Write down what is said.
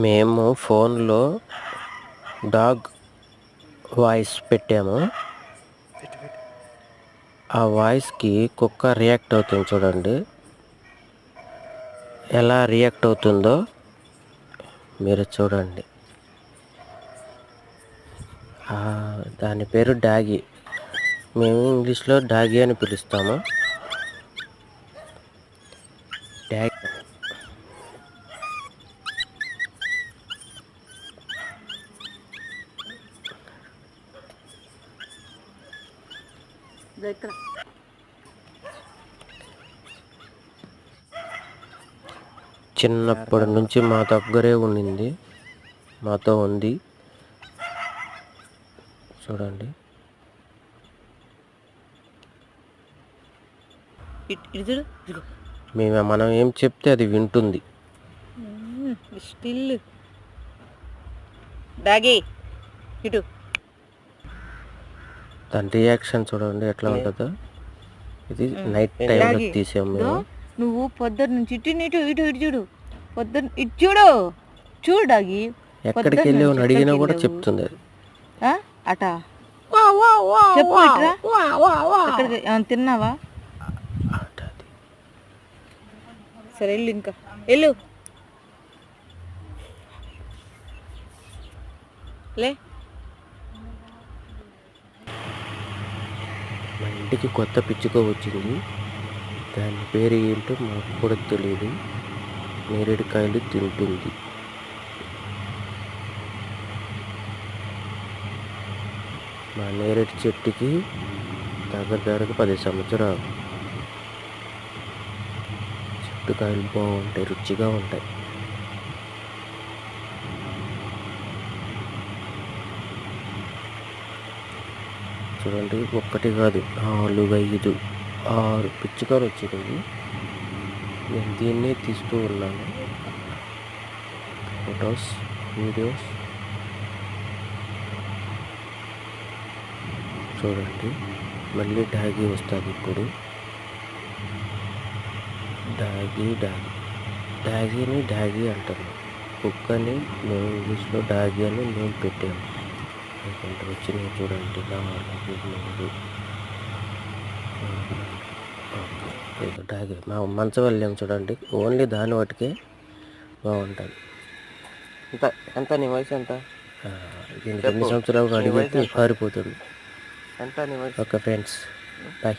మేము ఫోన్లో dog voice పెట్టాము. ఆ వాయిస్కి కుక్క రియాక్ట్ అవుతుంది చూడండి. ఎలా రియాక్ట్ అవుతుందో మీరు చూడండి. దాని పేరు డాగీ. మేము ఇంగ్లీష్లో డాగీ అని పిలుస్తాము. డాగీ చిన్నప్పటి నుంచి మా దగ్గరే ఉండింది, మాతో ఉంది. చూడండి. మనం ఏం చెప్తే అది వింటుంది. స్టిల్ డాగీ ఇటు దాని రియాక్షన్ చూడండి ఎట్లా ఉంటుందో. ఇది నైట్ టైంలో తీసాము మేము. నువ్వు పొద్దున్న నుంచి ఇటు ఇటు ఇటు ఇటు చూడు, పొద్దున్న ఇటు చూడు చూడు డాగీ. ఎక్కడికి వెళ్ళావు అని అడిగినా కూడా చెప్తుంది అది. అట చెప్పు, ఎక్కడికి తిన్నావా? సరే వెళ్ళు, ఇంకా వెళ్ళు లే. మా ఇంటికి కొత్త పిచ్చుక వచ్చింది. దాని పేరు ఏంటో మాకు కూడా తెలియదు. నేరేడుకాయలు తింటుంది. మా నేరేడు చెట్టుకి దగ్గరకు 10 సంవత్సరాలు. చెట్టుకాయలు బాగుంటాయి, రుచిగా ఉంటాయి. చూడండి, ఒక్కటి కాదు 4, 5, 6 పిచ్చుకలు వచ్చినాయి. నేను దీన్నే తీస్తూ ఉన్నాను, ఫొటోస్, వీడియోస్. చూడండి, మళ్ళీ డాగీ వస్తుంది ఇప్పుడు. డాగీని డాగీ అంటారు. కుక్కని మేము ఇంగ్లీష్లో డాగీ అని మేము పెట్టాము. కొంత వచ్చినాయి చూడండి, 4, 3. డాగీ మా మంచం వెళ్ళాము చూడండి. ఓన్లీ దాని వాటికే బాగుంటుంది. ఎంత నీ వయసు ఎంత? దీనికి 2 సంవత్సరాలు అడిగితే పారిపోతుంది. ఎంత నీ వయసు? Okay friends, bye.